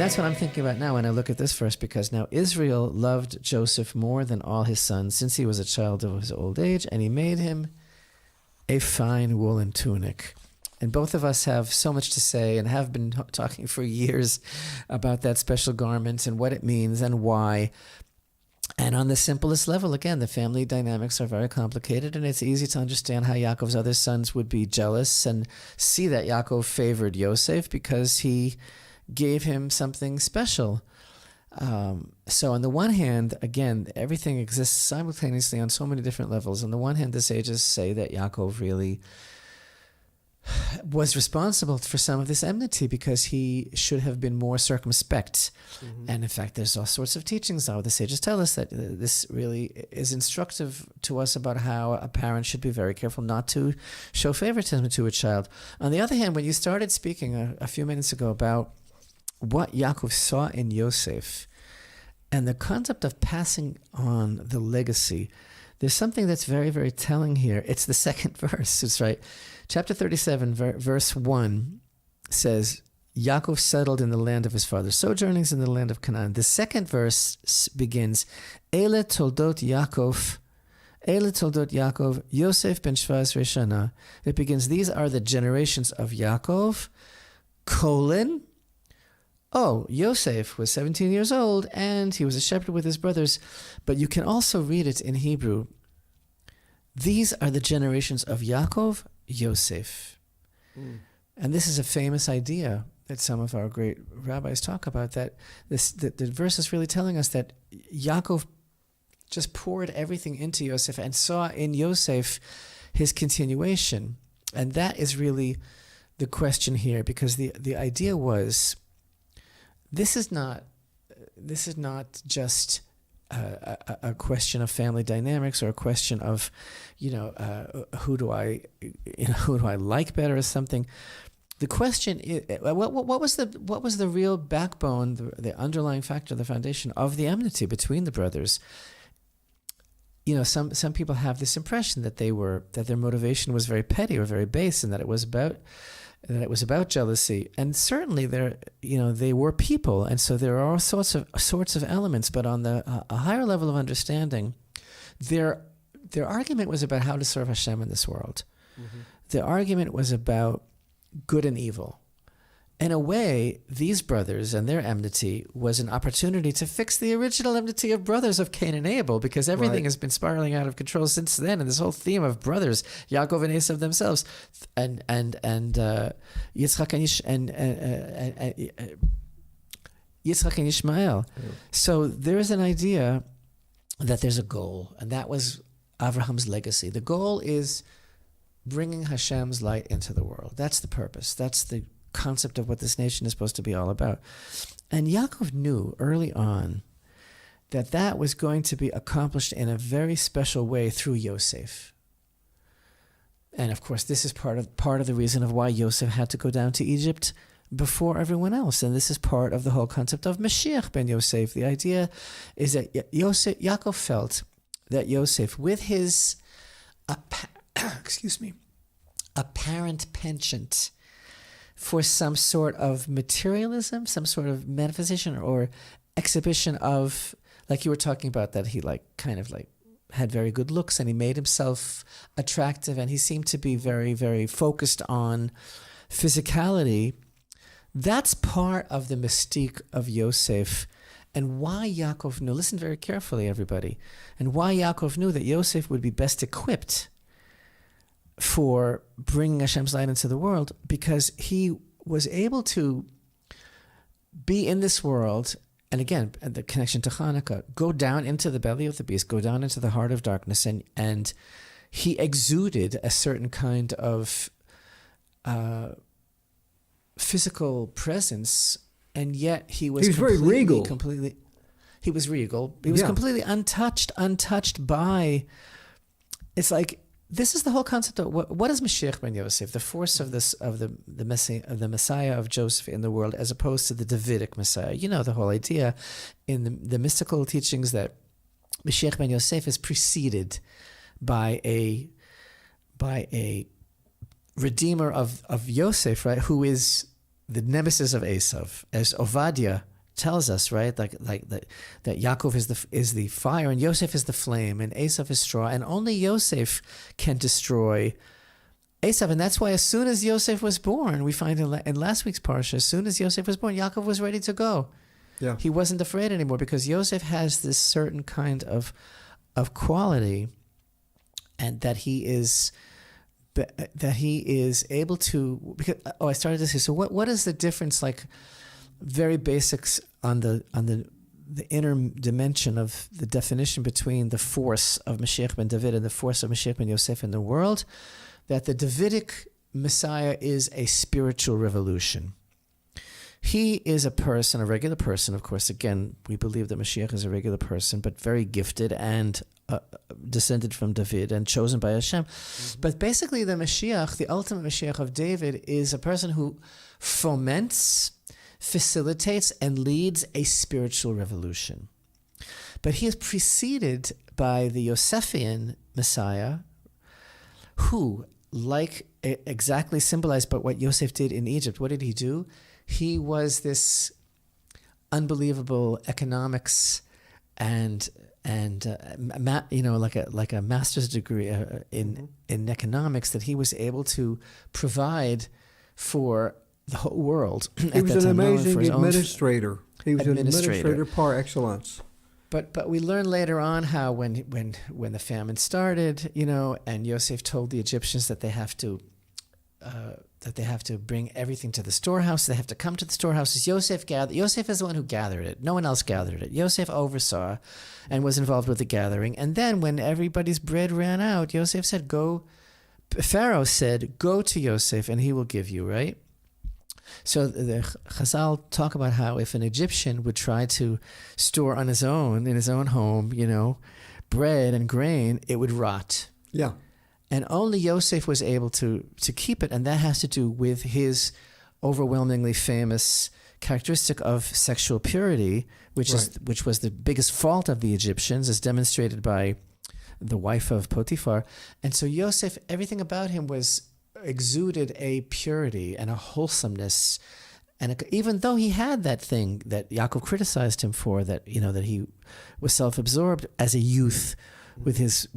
that's what I'm thinking about now when I look at this verse, because now Israel loved Joseph more than all his sons since he was a child of his old age, and he made him a fine woolen tunic. And both of us have so much to say and have been talking for years about that special garment and what it means and why. And on the simplest level, again, the family dynamics are very complicated, and it's easy to understand how Yaakov's other sons would be jealous and see that Yaakov favored Yosef because he gave him something special. So on the one hand, again, everything exists simultaneously on so many different levels. On the one hand, the sages say that Yaakov really was responsible for some of this enmity because he should have been more circumspect. Mm-hmm. And in fact, there's all sorts of teachings now. The sages tell us that this really is instructive to us about how a parent should be very careful not to show favoritism to a child. On the other hand, when you started speaking a few minutes ago about what Yaakov saw in Yosef and the concept of passing on the legacy, there's something that's very, very telling here. It's the second verse. It's right. Chapter 37, verse 1 says, Yaakov settled in the land of his father's sojournings in the land of Canaan. The second verse begins, Ele toldot Yaakov, Yosef ben Shvaz Reshana. It begins, these are the generations of Yaakov, colon, Yosef was 17 years old and he was a shepherd with his brothers. But you can also read it in Hebrew. These are the generations of Yaakov, Yosef. And this is a famous idea that some of our great rabbis talk about, that the verse is really telling us that Yaakov just poured everything into Yosef and saw in Yosef his continuation. And that is really the question here, because the idea was, this is not just a question of family dynamics or a question of, who do I like better or something. The question is, what was the real backbone, the underlying factor, the foundation of the enmity between the brothers? Some people have this impression that their motivation was very petty or very base, and that it was about jealousy. And certainly they were people, and so there are all sorts of elements. But on a higher level of understanding, their argument was about how to serve Hashem in this world. Mm-hmm. The argument was about good and evil. In a way, these brothers and their enmity was an opportunity to fix the original enmity of brothers of Cain and Abel, because everything has been spiraling out of control since then. And this whole theme of brothers, Yaakov and Esav themselves, and Yitzchak and Ishmael. Yeah. So there is an idea that there's a goal, and that was Abraham's legacy. The goal is bringing Hashem's light into the world. That's the purpose. That's the concept of what this nation is supposed to be all about. And Yaakov knew early on that was going to be accomplished in a very special way through Yosef. And of course, this is part of the reason of why Yosef had to go down to Egypt before everyone else. And this is part of the whole concept of Mashiach ben Yosef. The idea is that Yaakov felt that Yosef, with his apparent penchant for some sort of materialism, some sort of manifestation or exhibition of, like you were talking about, that he had very good looks and he made himself attractive and he seemed to be very, very focused on physicality. That's part of the mystique of Yosef, and why Yaakov knew, listen very carefully everybody, and why Yaakov knew that Yosef would be best equipped for bringing Hashem's light into the world, because he was able to be in this world, and again, the connection to Chanukah, go down into the belly of the beast, go down into the heart of darkness, and he exuded a certain kind of physical presence, and yet he was very regal. He was regal. He was completely untouched by. It's like, this is the whole concept of what is Mashiach ben Yosef, the force of the Messiah of Joseph in the world, as opposed to the Davidic Messiah. The whole idea in the mystical teachings that Mashiach ben Yosef is preceded by a redeemer of Yosef, right? Who is the nemesis of Esav, as Ovadia tells us, right? That Yaakov is the fire and Yosef is the flame and Esav is straw, and only Yosef can destroy Esav. And that's why as soon as Yosef was born, we find in last week's parsha, as soon as Yosef was born, Yaakov was ready to go. Yeah. He wasn't afraid anymore because Yosef has this certain kind of quality, and that he is able to. Because I started to say. So what is the difference? Like very basics on the inner dimension of the definition between the force of Mashiach ben David and the force of Mashiach ben Yosef in the world. That the Davidic Messiah is a spiritual revolution. He is a person, a regular person, of course. Again, we believe that Mashiach is a regular person, but very gifted and descended from David and chosen by Hashem. Mm-hmm. But basically the Mashiach, the ultimate Mashiach of David, is a person who foments, facilitates, and leads a spiritual revolution. But he is preceded by the Yosefian Messiah, who, like exactly symbolized by what Yosef did in Egypt. What did he do? He was this unbelievable economics and like a master's degree in economics that he was able to provide for the whole world. He was an amazing administrator. He was an administrator par excellence. But we learn later on how when the famine started, and Yosef told the Egyptians that they have to bring everything to the storehouse. They have to come to the storehouses. Yosef is the one who gathered it. No one else gathered it. Yosef oversaw and was involved with the gathering. And then when everybody's bread ran out, Yosef said, Pharaoh said, go to Yosef and he will give you, right? So the Chazal talk about how if an Egyptian would try to store on his own, in his own home, bread and grain, it would rot. Yeah. And only Yosef was able to keep it, and that has to do with his overwhelmingly famous characteristic of sexual purity, which was the biggest fault of the Egyptians, as demonstrated by the wife of Potiphar. And so Yosef, everything about him exuded a purity and a wholesomeness, and even though he had that thing that Yaakov criticized him for, that that he was self-absorbed as a youth with his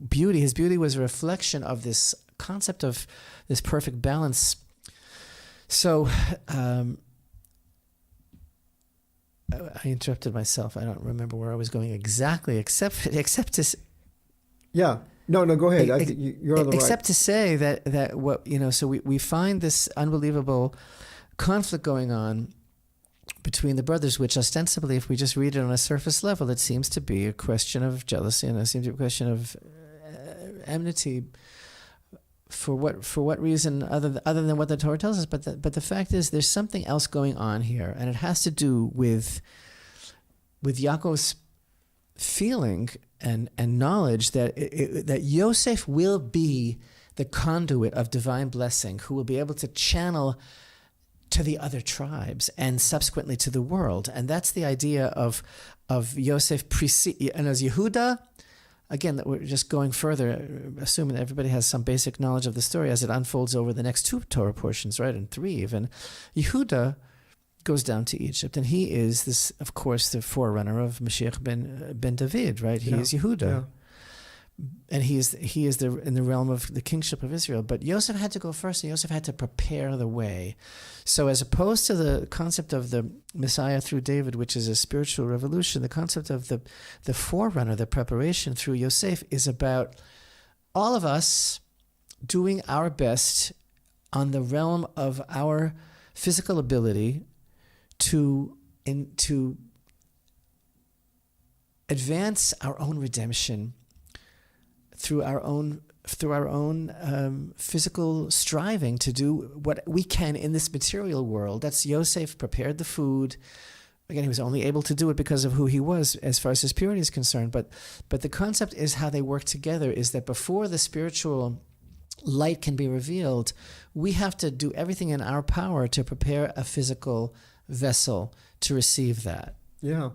beauty. His beauty was a reflection of this concept of this perfect balance. So I interrupted myself. I don't remember where I was going exactly, except to. Yeah. No, go ahead. You're on the right. Except to say that what so we find this unbelievable conflict going on between the brothers, which ostensibly, if we just read it on a surface level, it seems to be a question of jealousy and it seems to be a question of enmity. For what reason other than what the Torah tells us? But the fact is, there's something else going on here, and it has to do with Yaakov's feeling and knowledge that Yosef will be the conduit of divine blessing, who will be able to channel to the other tribes and subsequently to the world. And that's the idea of Yosef and as Yehuda. Again, that we're just going further, assuming that everybody has some basic knowledge of the story as it unfolds over the next 2 Torah portions, right, and 3 even. Yehuda goes down to Egypt, and he is this, of course, the forerunner of Mashiach ben David, right? He is Yehuda, yeah. And he is in the realm of the kingship of Israel. But Yosef had to go first, and Yosef had to prepare the way. So as opposed to the concept of the Messiah through David, which is a spiritual revolution, the concept of the forerunner, the preparation through Yosef, is about all of us doing our best on the realm of our physical ability to advance our own redemption through our own physical striving to do what we can in this material world. That's Yosef prepared the food. Again, he was only able to do it because of who he was as far as his purity is concerned. But the concept is how they work together is that before the spiritual light can be revealed, we have to do everything in our power to prepare a physical vessel to receive that. Yeah.